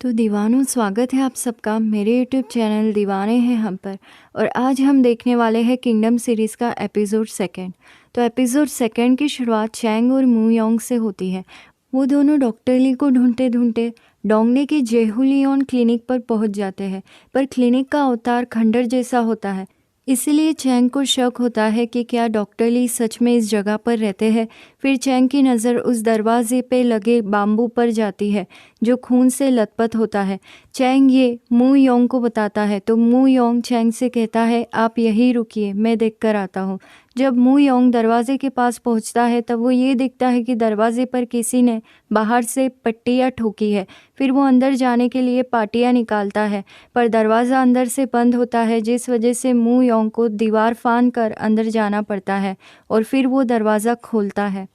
तो दीवानों, स्वागत है आप सबका मेरे यूट्यूब चैनल दीवाने हैं हम पर। और आज हम देखने वाले हैं किंगडम सीरीज़ का एपिसोड सेकंड। तो एपिसोड सेकंड की शुरुआत चैंग और मू योंग से होती है। वो दोनों डॉक्टर ली को ढूंढते ढूंढते डोंगने की जेहुलियन क्लिनिक पर पहुंच जाते हैं, पर क्लिनिक का अवतार खंडर जैसा होता है। इसलिए चैंग को शक होता है कि क्या डॉक्टर ली सच में इस जगह पर रहते हैं। फिर चैंग की नज़र उस दरवाजे पे लगे बाम्बू पर जाती है जो खून से लथपथ होता है। चैंग ये मू योंग को बताता है तो मू योंग चैंग से कहता है, आप यहीं रुकिए, मैं देखकर आता हूँ। जब मू योंग दरवाजे के पास पहुंचता है तब वो ये दिखता है कि दरवाजे पर किसी ने बाहर से पट्टियाँ ठोकी है। फिर वो अंदर जाने के लिए पाटियाँ निकालता है, पर दरवाज़ा अंदर से बंद होता है, जिस वजह से मू योंग को दीवार फांद कर अंदर जाना पड़ता है और फिर वो दरवाज़ा खोलता है।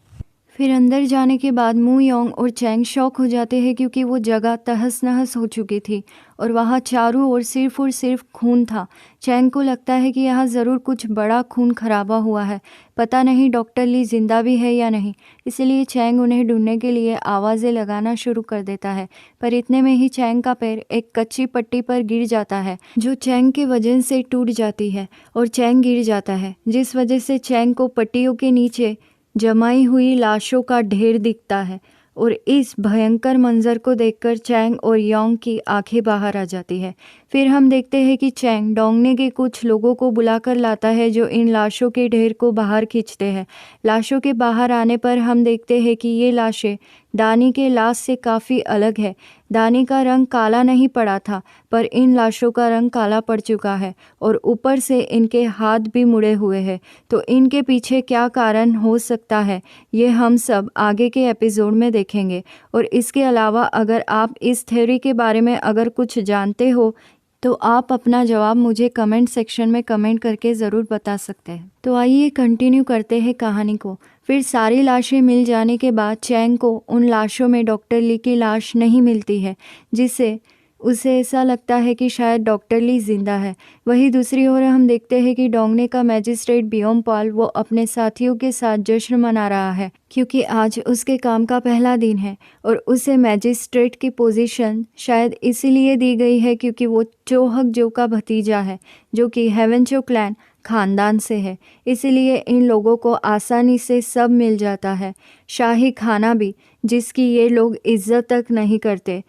फिर अंदर जाने के बाद मू योंग और चैंग शॉक हो जाते हैं क्योंकि वो जगह तहस नहस हो चुकी थी और वहाँ चारों ओर सिर्फ खून था। चैंग को लगता है कि यहाँ ज़रूर कुछ बड़ा खून खराबा हुआ है। पता नहीं डॉक्टर ली जिंदा भी है या नहीं, इसलिए चैंग उन्हें ढूंढने के लिए आवाज़ें लगाना शुरू कर देता है। पर इतने में ही चैंग का पैर एक कच्ची पट्टी पर गिर जाता है जो चैंग के वजन से टूट जाती है और चैंग गिर जाता है, जिस वजह से चैंग को पट्टियों के नीचे जमाई हुई लाशों का ढेर दिखता है। और इस भयंकर मंजर को देखकर चैंग और योंग की आंखें बाहर आ जाती है। फिर हम देखते हैं कि चैंग डोंगने के कुछ लोगों को बुलाकर लाता है जो इन लाशों के ढेर को बाहर खींचते हैं। लाशों के बाहर आने पर हम देखते हैं कि ये लाशें दानी के लाश से काफ़ी अलग है। दानी का रंग काला नहीं पड़ा था, पर इन लाशों का रंग काला पड़ चुका है और ऊपर से इनके हाथ भी मुड़े हुए हैं। तो इनके पीछे क्या कारण हो सकता है, ये हम सब आगे के एपिसोड में देखेंगे। और इसके अलावा अगर आप इस थ्योरी के बारे में अगर कुछ जानते हो तो आप अपना जवाब मुझे कमेंट सेक्शन में कमेंट करके ज़रूर बता सकते हैं। तो आइए कंटिन्यू करते हैं कहानी को। फिर सारी लाशें मिल जाने के बाद चैंग को उन लाशों में डॉक्टर ली की लाश नहीं मिलती है, जिससे उसे ऐसा लगता है कि शायद डॉक्टर ली जिंदा है। वहीं दूसरी ओर हम देखते हैं कि डोंगने का मैजिस्ट्रेट बियोम पॉल वो अपने साथियों के साथ जश्न मना रहा है क्योंकि आज उसके काम का पहला दिन है और उसे मैजिस्ट्रेट की पोजीशन शायद इसीलिए दी गई है क्योंकि वो चोहक जो का भतीजा है जो कि हेवेंचो क्लैन खानदान से है। इसलिए इन लोगों को आसानी से सब मिल जाता है, शाही खाना भी, जिसकी ये लोग इज्जत तक नहीं करते।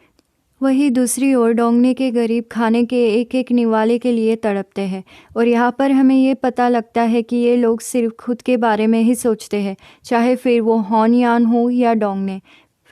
वहीं दूसरी ओर डोंगने के गरीब खाने के एक एक निवाले के लिए तड़पते हैं और यहाँ पर हमें ये पता लगता है कि ये लोग सिर्फ खुद के बारे में ही सोचते हैं, चाहे फिर वो हॉन यान हो या डोंगने।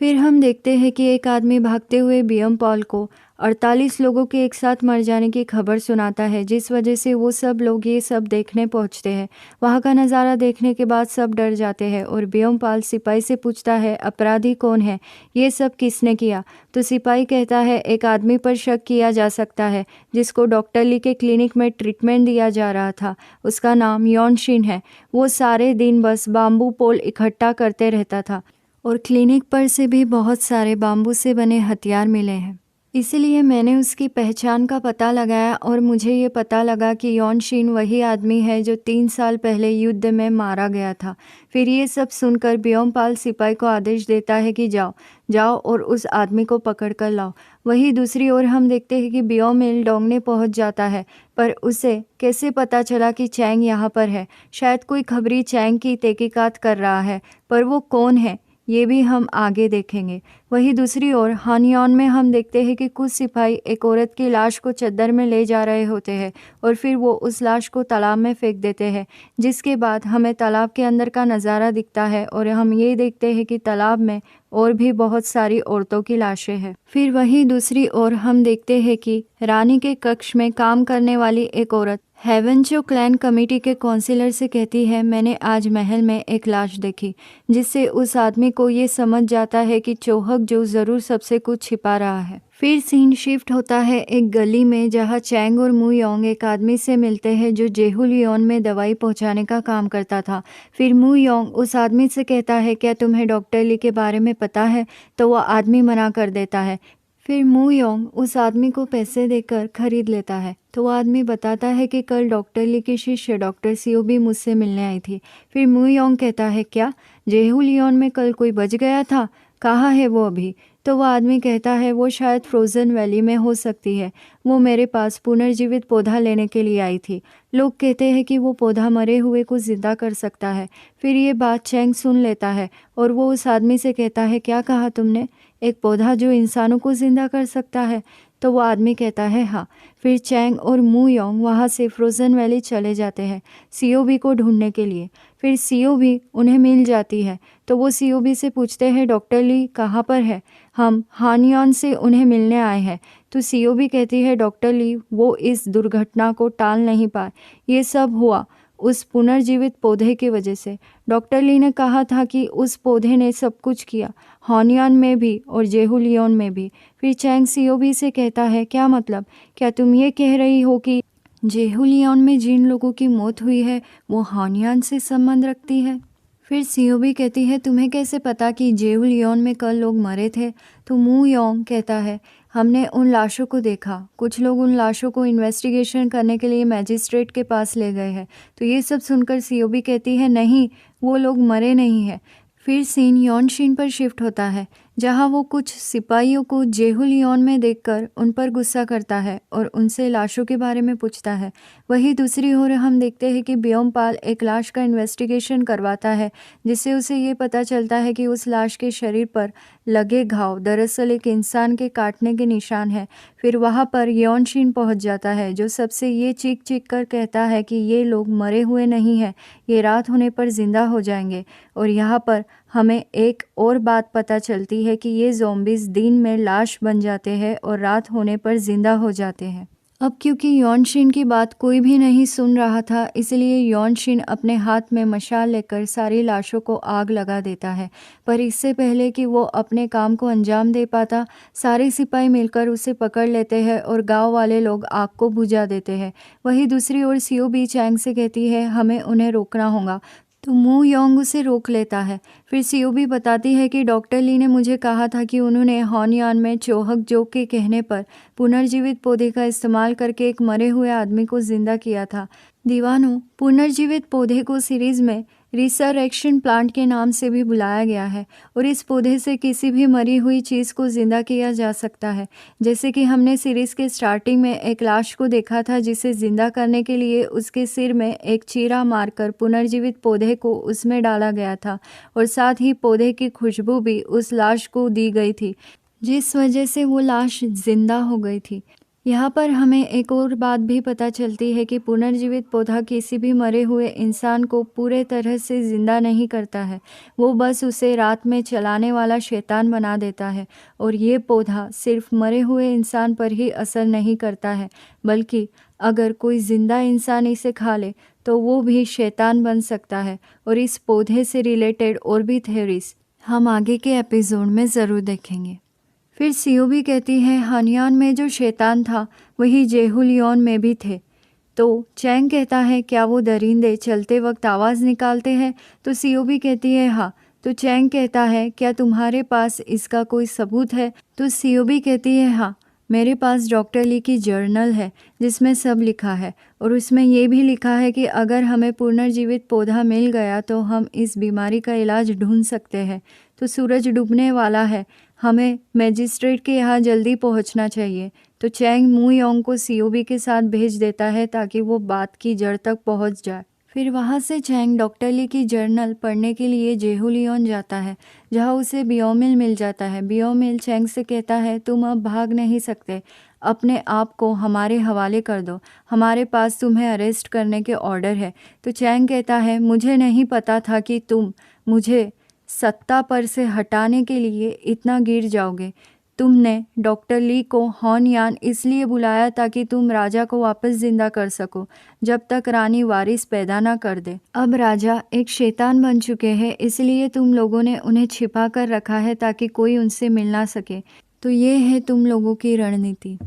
फिर हम देखते हैं कि एक आदमी भागते हुए बियम पॉल को 48 लोगों के एक साथ मर जाने की खबर सुनाता है, जिस वजह से वो सब लोग ये सब देखने पहुंचते हैं। वहाँ का नज़ारा देखने के बाद सब डर जाते हैं और बियम पॉल सिपाही से पूछता है, अपराधी कौन है, ये सब किसने किया। तो सिपाही कहता है, एक आदमी पर शक किया जा सकता है जिसको डॉक्टर ली के क्लिनिक में ट्रीटमेंट दिया जा रहा था। उसका नाम योन शिन है। वो सारे दिन बस बाम्बू पोल इकट्ठा करते रहता था और क्लिनिक पर से भी बहुत सारे बाम्बू से बने हथियार मिले हैं। इसीलिए मैंने उसकी पहचान का पता लगाया और मुझे ये पता लगा कि योन शिन वही आदमी है जो 3 साल पहले युद्ध में मारा गया था। फिर ये सब सुनकर बियोम पाल सिपाही को आदेश देता है कि जाओ जाओ और उस आदमी को पकड़ कर लाओ। वहीं दूसरी ओर हम देखते हैं कि बियोम मिल डोंगने पहुंच जाता है, पर उसे कैसे पता चला कि चैंग यहाँ पर है। शायद कोई खबरी चैंग की तहकीकात कर रहा है, पर वो कौन है ये भी हम आगे देखेंगे। वहीं दूसरी ओर हानियॉन में हम देखते हैं कि कुछ सिपाही एक औरत की लाश को चद्दर में ले जा रहे होते हैं और फिर वो उस लाश को तालाब में फेंक देते हैं, जिसके बाद हमें तालाब के अंदर का नज़ारा दिखता है और हम ये देखते हैं कि तालाब में और भी बहुत सारी औरतों की लाशें हैं। फिर वहीं दूसरी ओर हम देखते हैं कि रानी के कक्ष में काम करने वाली एक औरत हेवेंचो क्लैन कमेटी के काउंसिलर से कहती है, मैंने आज महल में एक लाश देखी, जिससे उस आदमी को ये समझ जाता है कि चोहक जो ज़रूर सबसे कुछ छिपा रहा है। फिर सीन शिफ्ट होता है एक गली में जहाँ चैंग और मू योंग एक आदमी से मिलते हैं जो जेहुलियन में दवाई पहुँचाने का काम करता था। फिर मू योंग उस आदमी से कहता है, क्या तुम्हें डॉक्टर ली के बारे में पता है, तो वह आदमी मना कर देता है। फिर मू योंग उस आदमी को पैसे देकर खरीद लेता है, तो वो आदमी बताता है कि कल डॉक्टर ली की शिष्य डॉक्टर सियो भी मुझसे मिलने आई थी। फिर मू योंग कहता है, क्या जेहुलियन में कल कोई बच गया था, कहाँ है वो अभी। तो वो आदमी कहता है वो शायद फ्रोज़न वैली में हो सकती है। वो मेरे पास पुनर्जीवित पौधा लेने के लिए आई थी। लोग कहते हैं कि वो पौधा मरे हुए को ज़िंदा कर सकता है। फिर ये बात चैंग सुन लेता है और वो उस आदमी से कहता है, क्या कहा तुमने? एक पौधा जो इंसानों को ज़िंदा कर सकता है? तो वो आदमी कहता है हाँ। फिर चैंग और मू योंग वहाँ से फ्रोज़न वैली चले जाते हैं सीओबी को ढूंढने के लिए। फिर सीओबी उन्हें मिल जाती है तो वो सीओबी से पूछते हैं डॉक्टर ली कहाँ पर है? हम हानियान से उन्हें मिलने आए हैं। तो सीओबी कहती है डॉक्टर ली वो इस दुर्घटना को टाल नहीं पाए। ये सब हुआ उस पुनर्जीवित पौधे की वजह से। डॉक्टर ली ने कहा था कि उस पौधे ने सब कुछ किया, हानियान में भी और जेहुलियन में भी। फिर चैंग सीओबी से कहता है क्या मतलब? क्या तुम ये कह रही हो कि जेहुलियन में जिन लोगों की मौत हुई है वो हानियान से संबंध रखती है? फिर सीओबी कहती है तुम्हें कैसे पता कि जेहुलियन में कल लोग मरे थे? तो मू योंग कहता है हमने उन लाशों को देखा। कुछ लोग उन लाशों को इन्वेस्टिगेशन करने के लिए मैजिस्ट्रेट के पास ले गए हैं। तो ये सब सुनकर सीओबी कहती है नहीं, वो लोग मरे नहीं हैं। फिर सीन यॉनशिन पर शिफ्ट होता है जहां वो कुछ सिपाहियों को जेहुलियन में देखकर उन पर गुस्सा करता है और उनसे लाशों के बारे में पूछता है। वहीं दूसरी ओर हम देखते हैं कि ब्योमपाल एक लाश का इन्वेस्टिगेशन करवाता है जिससे उसे ये पता चलता है कि उस लाश के शरीर पर लगे घाव दरअसल एक इंसान के काटने के निशान है। फिर वहाँ पर यॉनशिन पहुँच जाता है जो सबसे ये चीख चीख कर कहता है कि ये लोग मरे हुए नहीं हैं, ये रात होने पर जिंदा हो जाएंगे। और यहाँ पर हमें एक और बात पता चलती है कि ये ज़ॉम्बीज़ दिन में लाश बन जाते हैं और रात होने पर जिंदा हो जाते हैं। अब क्योंकि यॉनशिन की बात कोई भी नहीं सुन रहा था इसलिए यॉनशिन अपने हाथ में मशाल लेकर सारी लाशों को आग लगा देता है। पर इससे पहले कि वो अपने काम को अंजाम दे पाता सारे सिपाही मिलकर उसे पकड़ लेते हैं और गांव वाले लोग आग को बुझा देते हैं। वहीं दूसरी ओर सीओबी चैंग से कहती है हमें उन्हें रोकना होगा। तो मू योंग उसे रोक लेता है। फिर सीओबी बताती है कि डॉक्टर ली ने मुझे कहा था कि उन्होंने हानियान में चोहक जो के कहने पर पुनर्जीवित पौधे का इस्तेमाल करके एक मरे हुए आदमी को जिंदा किया था। दीवानों, पुनर्जीवित पौधे को सीरीज़ में रिसरेक्शन प्लांट के नाम से भी बुलाया गया है और इस पौधे से किसी भी मरी हुई चीज़ को ज़िंदा किया जा सकता है। जैसे कि हमने सीरीज़ के स्टार्टिंग में एक लाश को देखा था जिसे ज़िंदा करने के लिए उसके सिर में एक चीरा मारकर पुनर्जीवित पौधे को उसमें डाला गया था और साथ ही पौधे की खुशबू भी उस लाश को दी गई थी जिस वजह से वो लाश जिंदा हो गई थी। यहाँ पर हमें एक और बात भी पता चलती है कि पुनर्जीवित पौधा किसी भी मरे हुए इंसान को पूरे तरह से ज़िंदा नहीं करता है, वो बस उसे रात में चलाने वाला शैतान बना देता है। और ये पौधा सिर्फ मरे हुए इंसान पर ही असर नहीं करता है बल्कि अगर कोई ज़िंदा इंसान इसे खा ले तो वो भी शैतान बन सकता है। और इस पौधे से रिलेटेड और भी थ्योरीज हम आगे के एपिसोड में ज़रूर देखेंगे। फिर सीओबी कहती है हानियान में जो शैतान था वही जेहुलियन में भी थे। तो चैंग कहता है क्या वो दरिंदे चलते वक्त आवाज़ निकालते हैं? तो सीओबी कहती है हाँ। तो चैंग कहता है क्या तुम्हारे पास इसका कोई सबूत है? तो सीओबी कहती है हाँ, मेरे पास डॉक्टर ली की जर्नल है जिसमें सब लिखा है और उसमें ये भी लिखा है कि अगर हमें पुनर्जीवित पौधा मिल गया तो हम इस बीमारी का इलाज ढूंढ सकते हैं। तो सूरज डूबने वाला है, हमें मैजिस्ट्रेट के यहाँ जल्दी पहुँचना चाहिए। तो चैंग मू योंग को सीओबी के साथ भेज देता है ताकि वो बात की जड़ तक पहुँच जाए। फिर वहाँ से चैंग डॉक्टर ली की जर्नल पढ़ने के लिए जेहुलियन जाता है जहाँ उसे बियोमिल मिल जाता है। बियोमिल चैंग से कहता है तुम अब भाग नहीं सकते, अपने आप को हमारे हवाले कर दो, हमारे पास तुम्हें अरेस्ट करने के ऑर्डर है। तो चैंग कहता है मुझे नहीं पता था कि तुम मुझे सत्ता पर से हटाने के लिए इतना गिर जाओगे। तुमने डॉक्टर ली को हानियान इसलिए बुलाया ताकि तुम राजा को वापस जिंदा कर सको जब तक रानी वारिस पैदा ना कर दे। अब राजा एक शैतान बन चुके हैं इसलिए तुम लोगों ने उन्हें छिपा कर रखा है ताकि कोई उनसे मिल ना सके। तो ये है तुम लोगों की रणनीति।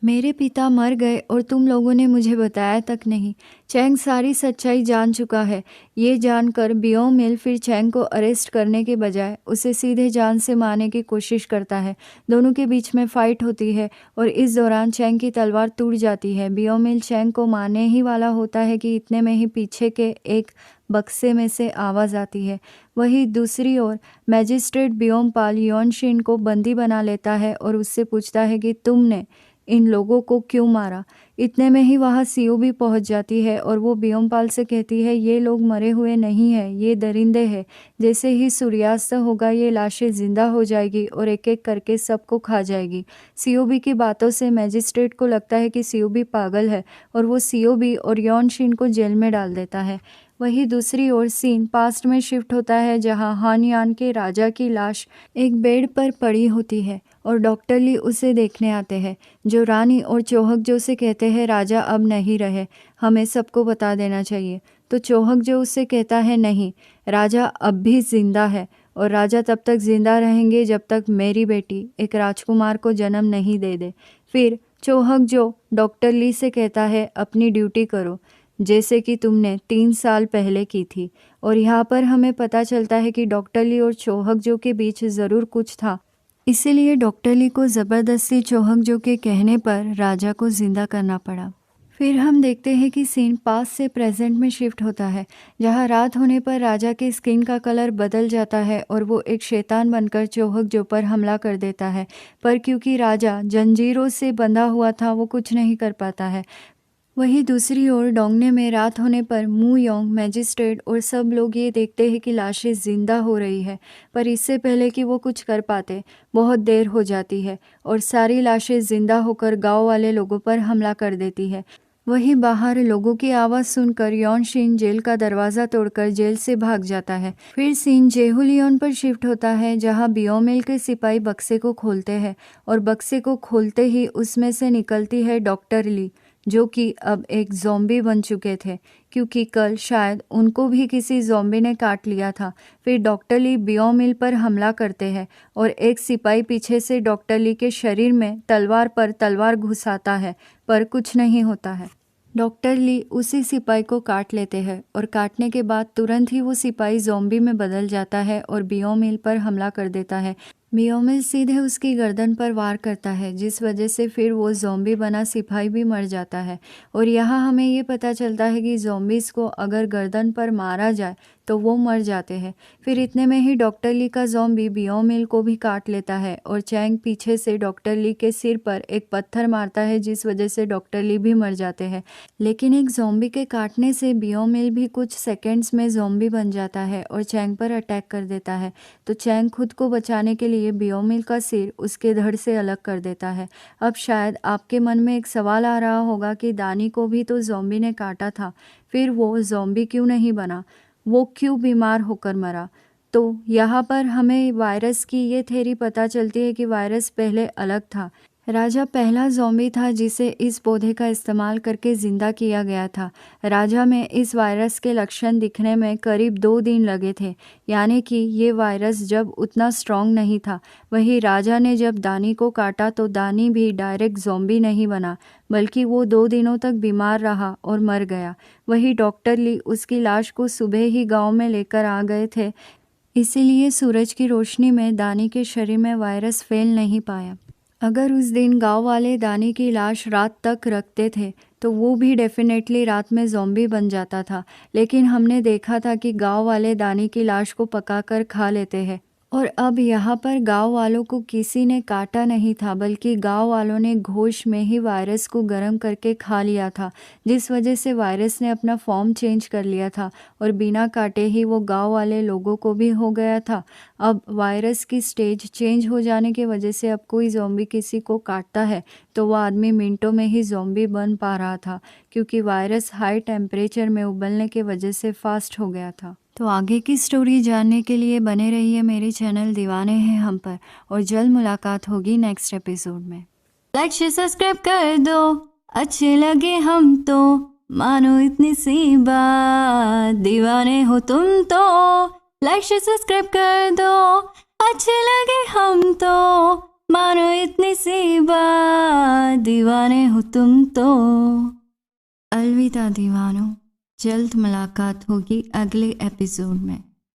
मेरे पिता मर गए और तुम लोगों ने मुझे बताया तक नहीं। चैंग सारी सच्चाई जान चुका है। ये जानकर बियोमिल फिर चैंग को अरेस्ट करने के बजाय उसे सीधे जान से मारने की कोशिश करता है। दोनों के बीच में फाइट होती है और इस दौरान चैंग की तलवार टूट जाती है। बियोमिल चैंग को मारने ही वाला होता है कि इतने में ही पीछे के एक बक्से में से आवाज़ आती है। वहीं दूसरी ओर मैजिस्ट्रेट ब्योमपाल योनशिन को बंदी बना लेता है और उससे पूछता है कि तुमने इन लोगों को क्यों मारा। इतने में ही वहाँ सीओ भी पहुँच जाती है और वो ब्योमपाल से कहती है ये लोग मरे हुए नहीं हैं, ये दरिंदे हैं। जैसे ही सूर्यास्त होगा ये लाशें जिंदा हो जाएगी और एक एक करके सबको खा जाएगी। सीओबी की बातों से मैजिस्ट्रेट को लगता है कि सीओबी पागल है और वो सीओबी और योनशिन को जेल में डाल देता है। वहीं दूसरी ओर सीन पास्ट में शिफ्ट होता है जहां हानयान के राजा की लाश एक बेड पर पड़ी होती है और डॉक्टर ली उसे देखने आते हैं, जो रानी और चोहकजो से कहते हैं राजा अब नहीं रहे, हमें सबको बता देना चाहिए। तो चोहकजो उससे कहता है नहीं, राजा अब भी जिंदा है और राजा तब तक जिंदा रहेंगे जब तक मेरी बेटी एक राजकुमार को जन्म नहीं दे दे। फिर चोहकजो डॉक्टर ली से कहता है अपनी ड्यूटी करो जैसे कि तुमने 3 साल पहले की थी। और यहाँ पर हमें पता चलता है कि डॉक्टर ली और चोहकजो के बीच ज़रूर कुछ था, इसीलिए डॉक्टर ली को ज़बरदस्ती चोहकजो के कहने पर राजा को जिंदा करना पड़ा। फिर हम देखते हैं कि सीन पास्ट से प्रेजेंट में शिफ्ट होता है, जहाँ रात होने पर राजा के स्किन का कलर बदल जाता है और वो एक शैतान बनकर चोहकजो पर हमला कर देता है। पर क्योंकि राजा जंजीरों से बंधा हुआ था वो कुछ नहीं कर पाता है। वहीं दूसरी ओर डोंगने में रात होने पर मू योंग मैजिस्ट्रेट और सब लोग ये देखते हैं कि लाशें जिंदा हो रही है, पर इससे पहले कि वो कुछ कर पाते बहुत देर हो जाती है और सारी लाशें जिंदा होकर गांव वाले लोगों पर हमला कर देती है। वहीं बाहर लोगों की आवाज़ सुनकर योनशिन जेल का दरवाज़ा तोड़कर जेल से भाग जाता है। फिर सीन जेहुलियन पर शिफ्ट होता है जहां बियोमिल के सिपाही बक्से को खोलते हैं और बक्से को खोलते ही उसमें से निकलती है डॉक्टर ली, जो कि अब एक ज़ॉम्बी बन चुके थे क्योंकि कल शायद उनको भी किसी ज़ॉम्बी ने काट लिया था। फिर डॉक्टर ली बियोमिल पर हमला करते हैं और एक सिपाही पीछे से डॉक्टर ली के शरीर में तलवार पर तलवार घुसाता है, पर कुछ नहीं होता है। डॉक्टर ली उसी सिपाही को काट लेते हैं और काटने के बाद तुरंत ही वो सिपाही ज़ॉम्बी में बदल जाता है और बियोमिल पर हमला कर देता है। बियोमिल सीधे उसकी गर्दन पर वार करता है, जिस वजह से फिर वो ज़ॉम्बी बना सिपाही भी मर जाता है। और यहाँ हमें ये पता चलता है कि ज़ॉम्बीज़ को अगर गर्दन पर मारा जाए तो वो मर जाते हैं। फिर इतने में ही डॉक्टर ली का ज़ॉम्बी बियोमिल को भी काट लेता है और चैंग पीछे से डॉक्टर ली के सिर पर एक पत्थर मारता है, जिस वजह से डॉक्टर ली भी मर जाते हैं। लेकिन एक ज़ॉम्बी के काटने से बियोमिल भी कुछ सेकेंड्स में ज़ॉम्बी बन जाता है और चैंग पर अटैक कर देता है। तो चैंग खुद को बचाने के लिए बियोमिल का सिर उसके धड़ से अलग कर देता है। अब शायद आपके मन में एक सवाल आ रहा होगा कि दानी को भी तो ज़ॉम्बी ने काटा था, फिर वो ज़ॉम्बी क्यों नहीं बना, वो क्यों बीमार होकर मरा। तो यहाँ पर हमें वायरस की ये थ्योरी पता चलती है कि वायरस पहले अलग था। राजा पहला ज़ॉम्बी था जिसे इस पौधे का इस्तेमाल करके ज़िंदा किया गया था। राजा में इस वायरस के लक्षण दिखने में करीब 2 दिन लगे थे, यानी कि ये वायरस जब उतना स्ट्रॉन्ग नहीं था। वहीं राजा ने जब दानी को काटा तो दानी भी डायरेक्ट ज़ॉम्बी नहीं बना, बल्कि वो 2 दिनों तक बीमार रहा और मर गया। वहीं डॉक्टर ली उसकी लाश को सुबह ही गाँव में लेकर आ गए थे, इसीलिए सूरज की रोशनी में दानी के शरीर में वायरस फैल नहीं पाया। अगर उस दिन गांव वाले दानी की लाश रात तक रखते थे तो वो भी डेफिनेटली रात में ज़ॉम्बी बन जाता था, लेकिन हमने देखा था कि गांव वाले दानी की लाश को पकाकर खा लेते हैं। और अब यहाँ पर गांव वालों को किसी ने काटा नहीं था, बल्कि गांव वालों ने घोष में ही वायरस को गर्म करके खा लिया था, जिस वजह से वायरस ने अपना फॉर्म चेंज कर लिया था और बिना काटे ही वो गांव वाले लोगों को भी हो गया था। अब वायरस की स्टेज चेंज हो जाने की वजह से अब कोई ज़ॉम्बी किसी को काटता है तो वह आदमी मिनटों में ही ज़ॉम्बी बन पा रहा था, क्योंकि वायरस हाई टेम्परेचर में उबलने की वजह से फास्ट हो गया था। तो आगे की स्टोरी जानने के लिए बने रहिए मेरे चैनल दीवाने हैं हम पर, और जल्द मुलाकात होगी नेक्स्ट एपिसोड में। लाइक शेयर सब्सक्राइब कर दो, अच्छे लगे हम तो मानो इतनी सी बात, दीवाने हो तुम तो। लाइक शेयर सब्सक्राइब कर दो, अच्छे लगे हम तो मानो इतनी सी बात, दीवाने हो तुम तो। अलविदा दीवानों, जल्द मुलाकात होगी अगले एपिसोड में।